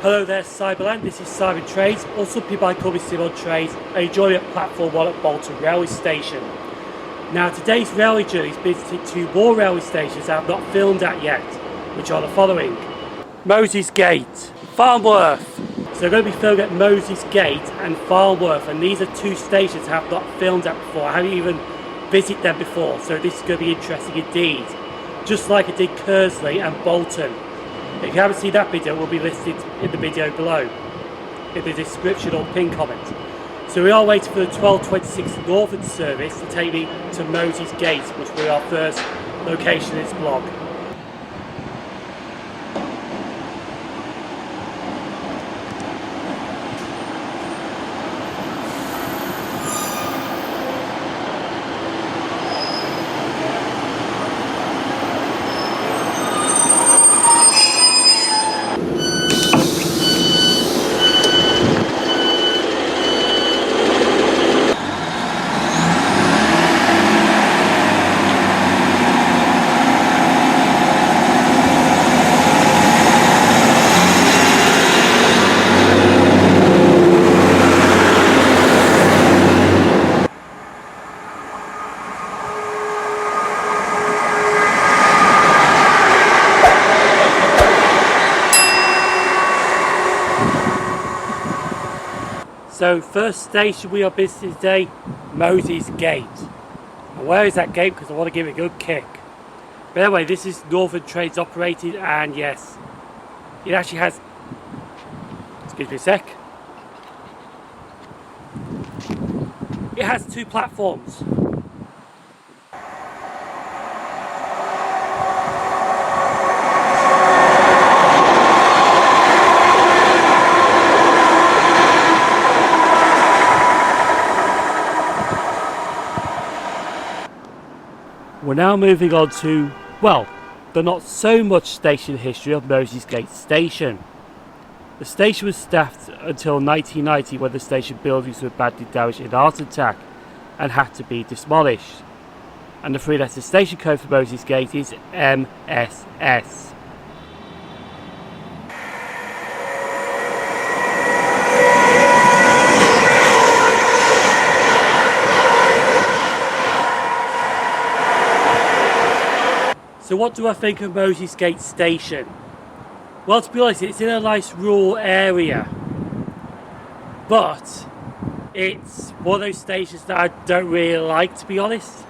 Hello there Cyberland, this is Sim0nTrains, also people call me SimOnTrains, and you're joining at Platform 1 at Bolton Railway Station. Now today's railway journey is visiting two more railway stations I have not filmed at yet, which are the following. Moses Gate, Farnworth. So I'm going to be filming at Moses Gate and Farnworth, and these are two stations I have not filmed at before. I haven't even visited them before, so this is going to be interesting indeed. Just like I did Kersley and Bolton. If you haven't seen that video, it will be listed in the video below, in the description or pin comment. So we are waiting for the 12:26 Northern service to take me to Moses Gate, which will be our first location in this vlog. So first station we are visiting today, Moses Gate. And where is that gate? Because I want to give it a good kick. But anyway, this is Northern Trains operated, and yes, it actually has, excuse me a sec, it has two platforms. We're now moving on to, well, the not so much station history of Moses Gate Station. The station was staffed until 1990, when the station buildings were badly damaged in an art attack and had to be demolished. And the three-letter station code for Moses Gate is MSS. So what do I think of Moses Gate Station? Well, to be honest, it's in a nice rural area, but it's one of those stations that I don't really like, to be honest,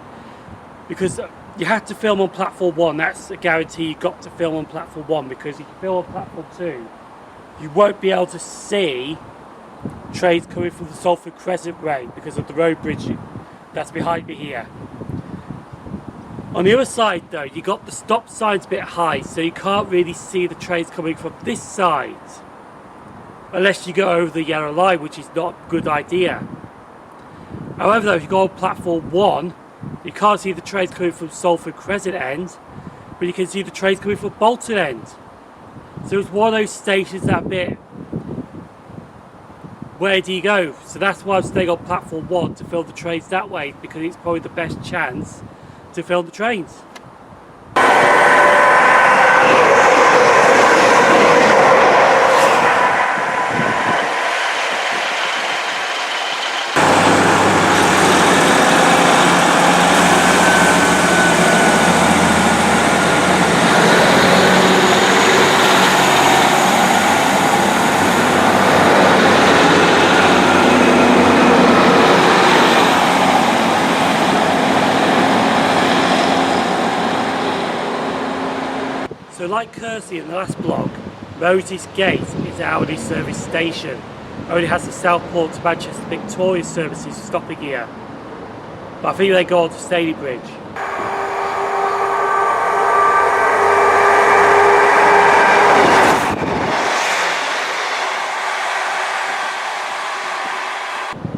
because you have to film on platform 1. That's a guarantee. You've got to film on platform 1, because if you film on platform 2, you won't be able to see trains coming from the Salford Crescent way because of the road bridge that's behind me here. On the other side though, you got the stop signs a bit high, so you can't really see the trains coming from this side. Unless you go over the yellow line, which is not a good idea. However though, if you go on platform 1, you can't see the trains coming from Salford Crescent end, but you can see the trains coming from Bolton end. So it's one of those stations that bit, where do you go? So that's why I'm staying on platform 1 to film the trains that way, because it's probably the best chance to film the trains. So like Kersley in the last vlog, Moses Gate is an hourly service station. Only has the Southport to Manchester Victoria services stopping here. But I think they go on to Stalybridge.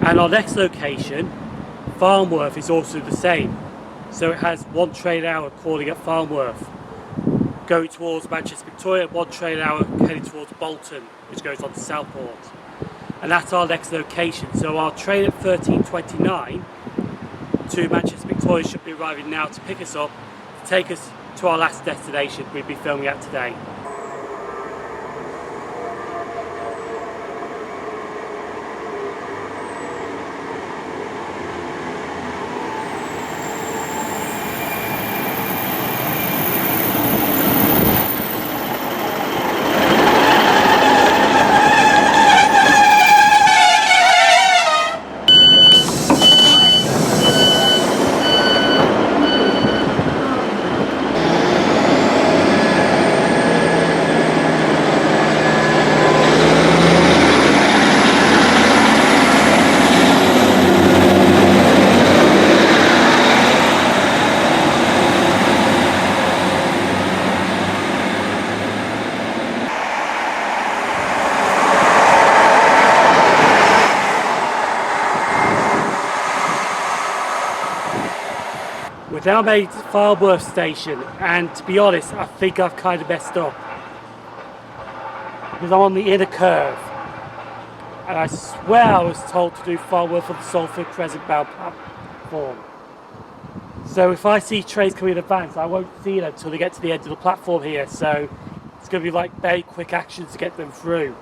And our next location, Farnworth, is also the same. So it has one train an hour calling at Farnworth, going towards Manchester Victoria, one train an hour heading towards Bolton, which goes on to Southport. And that's our next location. So our train at 13:29 to Manchester Victoria should be arriving now to pick us up, to take us to our last destination we'll be filming at today. We've now made it to Farnworth station, and to be honest, I think I've kind of messed up. Because I'm on the inner curve. And I swear I was told to do Farnworth on the Salford Crescent bound platform. So if I see trains coming in advance, I won't see them until they get to the end of the platform here. So it's going to be like very quick actions to get them through.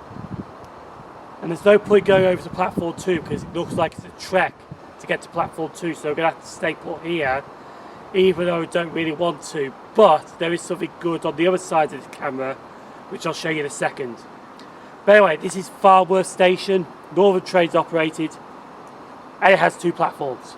And there's no point going over to platform 2 because it looks like it's a trek to get to platform 2. So I'm going to have to stay put here, even though I don't really want to. But there is something good on the other side of the camera, which I'll show you in a second. But anyway, this is Farnworth station, Northern Trains operated, and it has 2 platforms.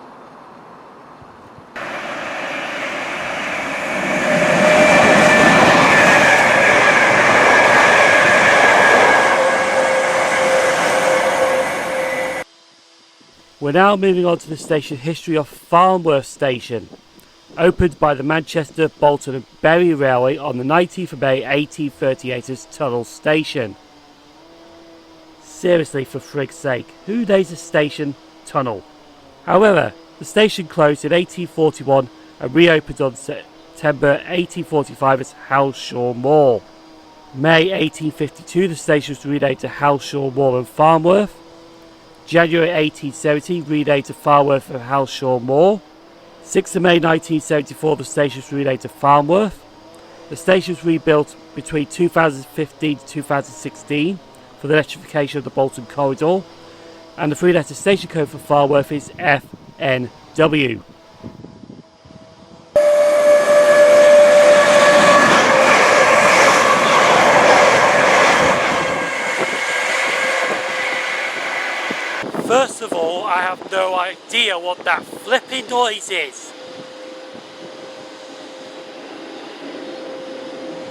We're now moving on to the station history of Farnworth Station, opened by the Manchester, Bolton and Bury Railway on the 19th of May 1838 as Tunnel Station. Seriously, for frig's sake, who names a station tunnel? However, the station closed in 1841 and reopened on September 1845 as Halshaw Moor. May 1852 the station was renamed to Halshaw Moor and Farnworth. January 1870 renamed to Farnworth and Halshaw Moor. 6th of May 1974 the station was renamed to Farnworth. The station was rebuilt between 2015 to 2016 for the electrification of the Bolton Corridor, and the 3-letter station code for Farnworth is FNW. First of all, I have no idea what that flipping noise is.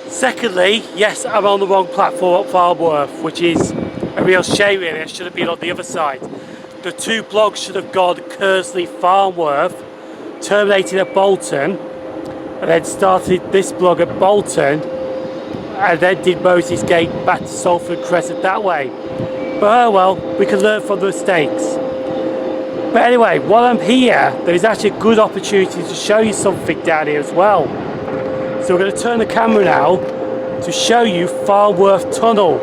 Secondly, yes, I'm on the wrong platform at Farnworth, which is a real shame really. I should have been on the other side. The 2 blocks should have gone Kersley Farnworth, terminated at Bolton, and then started this blog at Bolton, and then did Moses Gate back to Salford Crescent that way. But oh well, we can learn from the mistakes. But anyway, while I'm here, there is actually a good opportunity to show you something down here as well. So we're going to turn the camera now to show you Farnworth Tunnel.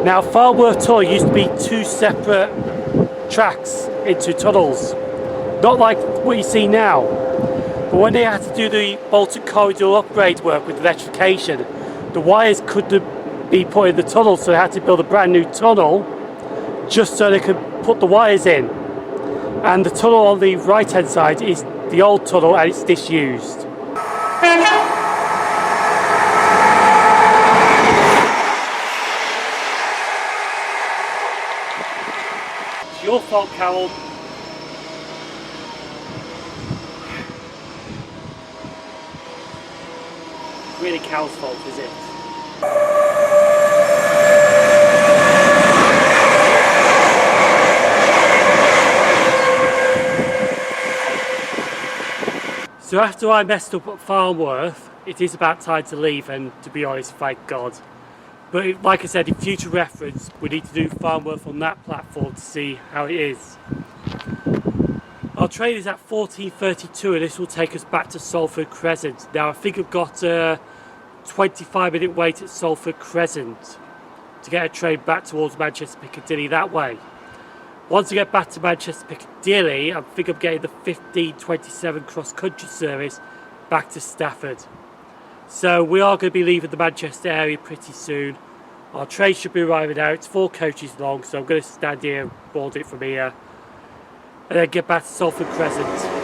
Now Farnworth Tunnel used to be 2 separate tracks into tunnels, not like what you see now. But when they had to do the Bolton Corridor upgrade work with electrification, the wires couldn't be put in the tunnel, so they had to build a brand new tunnel just so they could put the wires in. And the tunnel on the right hand side is the old tunnel and it's disused. It's your fault, Carol. Really Carol's fault, is it? So after I messed up at Farnworth, it is about time to leave, and to be honest, thank God. But like I said, in future reference, we need to do Farnworth on that platform to see how it is. Our train is at 14:32 and this will take us back to Salford Crescent. Now I think I've got a 25-minute wait at Salford Crescent to get a train back towards Manchester Piccadilly that way. Once I get back to Manchester Piccadilly, I think I'm getting the 15:27 CrossCountry service back to Stafford. So we are going to be leaving the Manchester area pretty soon. Our train should be arriving now. It's 4 coaches long, so I'm going to stand here and board it from here and then get back to Salford Crescent.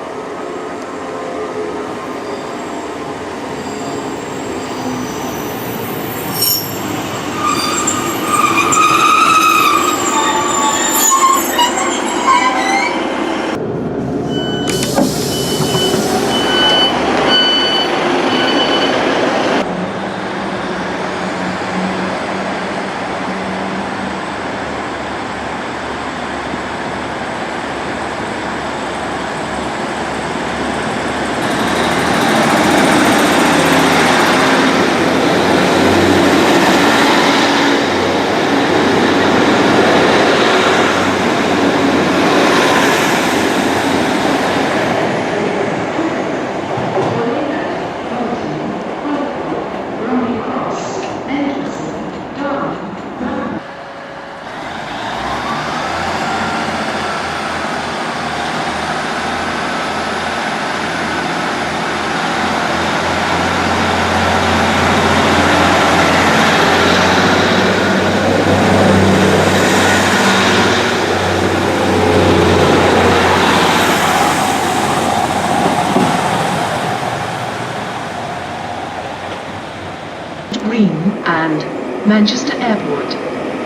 Green and Manchester Airport.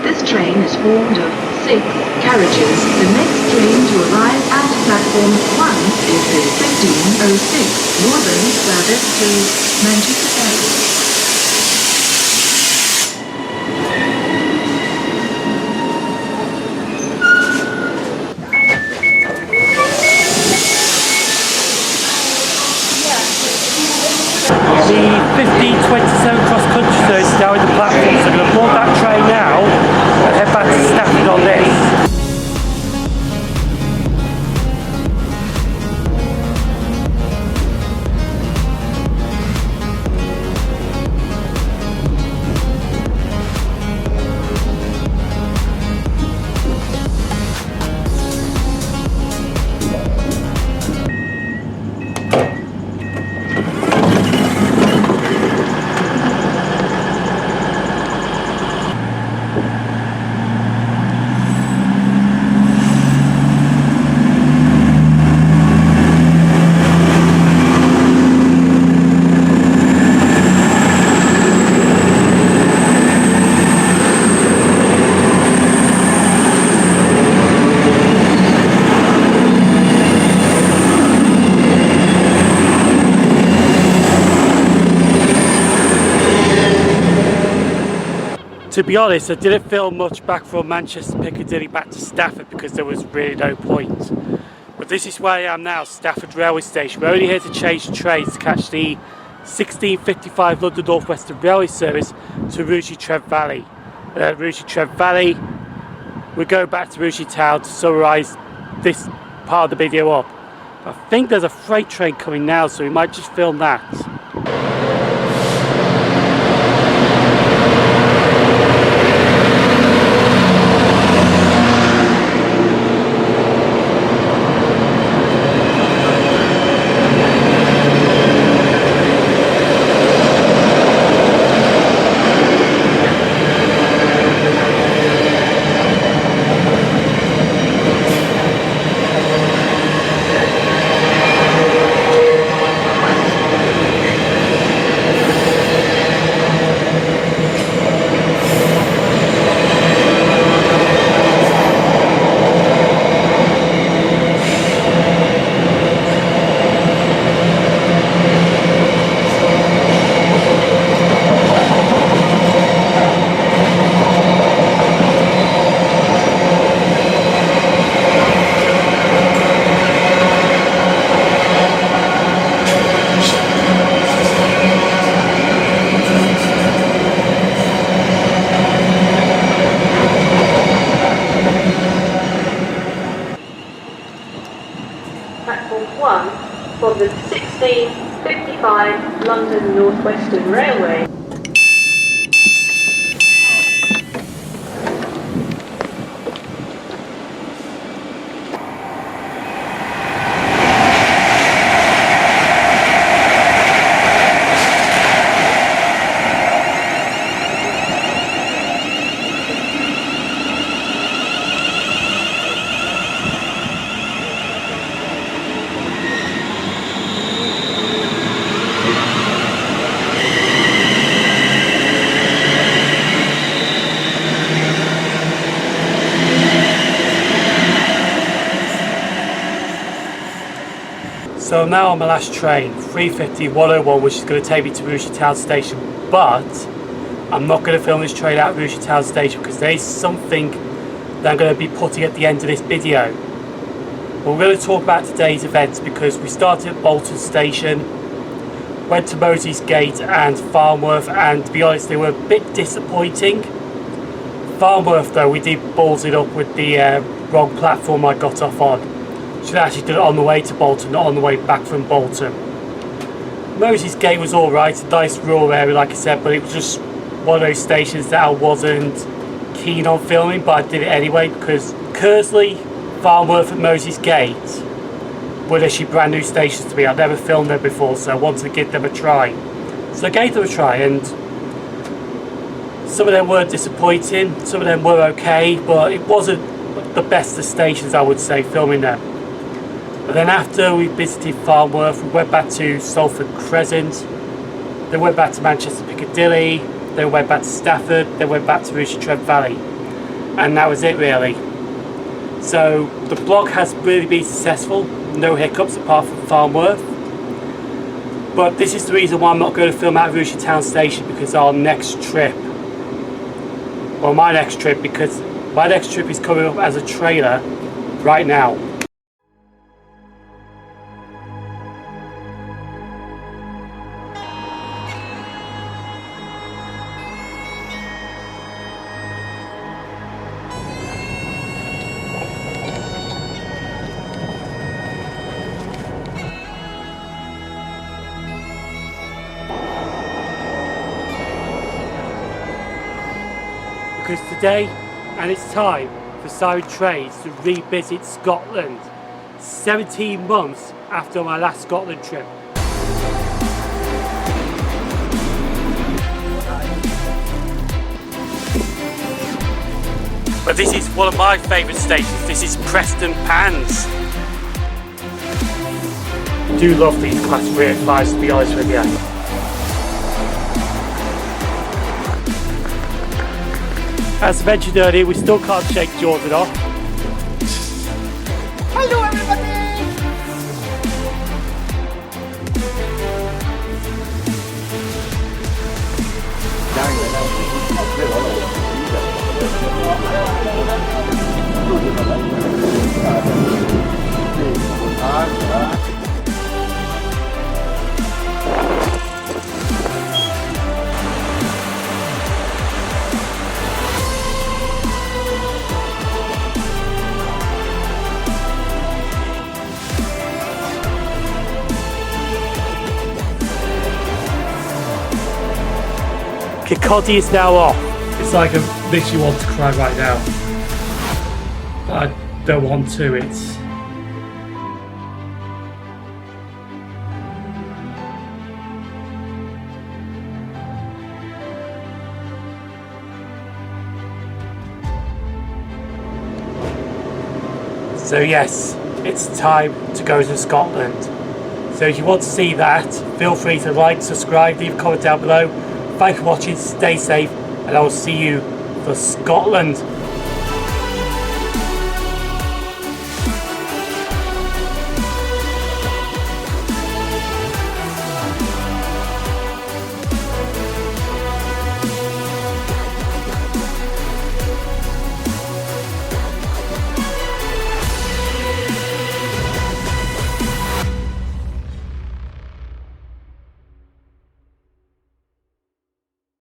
This train is formed of 6 carriages. The next train to arrive at platform 1 is the 1506 Northern service to Manchester Airport. The 1527 cross-country service is now in the platform, so I'm going to board that train now and head back to Stafford on this. To be honest, I didn't film much back from Manchester Piccadilly back to Stafford because there was really no point. But this is where I am now, Stafford Railway Station. We're only here to change the trains to catch the 1655 London Northwestern Railway service to Rugeley Trent Valley. Rugeley Trent Valley, we're going back to Rugeley Town to summarise this part of the video up. I think there's a freight train coming now, so we might just film that. Platform 1 from the 1655 London Northwestern Railway. So I'm now on my last train, 350-101, which is going to take me to Rugeley Town Station, but I'm not going to film this train out of Rugeley Town Station because there is something that I'm going to be putting at the end of this video. We're going to talk about today's events because we started at Bolton Station, went to Moses Gate and Farnworth, and to be honest, they were a bit disappointing. Farnworth though, we did balls it up with the wrong platform I got off on. Should actually do it on the way to Bolton, not on the way back from Bolton. Moses Gate was alright, a nice rural area like I said, but it was just one of those stations that I wasn't keen on filming, but I did it anyway because Kersley, Farnworth and Moses Gate were actually brand new stations to me. I'd never filmed them before, so I wanted to give them a try. So I gave them a try, and some of them were disappointing, some of them were okay, but it wasn't the best of stations, I would say, filming them. But then after we visited Farnworth, we went back to Salford Crescent, then went back to Manchester Piccadilly, then went back to Stafford, then went back to Rugeley Trent Valley, and that was it really. So the blog has really been successful, no hiccups apart from Farnworth. But this is the reason why I'm not going to film out of Rugeley Town Station, because our next trip, well, my next trip, because my next trip is coming up as a trailer right now. Because today, and it's time for Sim0nTrains to revisit Scotland 17 months after my last Scotland trip. But this is one of my favourite stations. This is Preston Pans. I do love these Class 3 and 5s, to be honest with you. As mentioned earlier, we still can't shake Jordan off. Hello everybody! Kirkcaldy is now off. It's like I literally want to cry right now. But I don't want to, it's... So yes, it's time to go to Scotland. So if you want to see that, feel free to like, subscribe, leave a comment down below. Thanks for watching, stay safe, and I will see you for Scotland.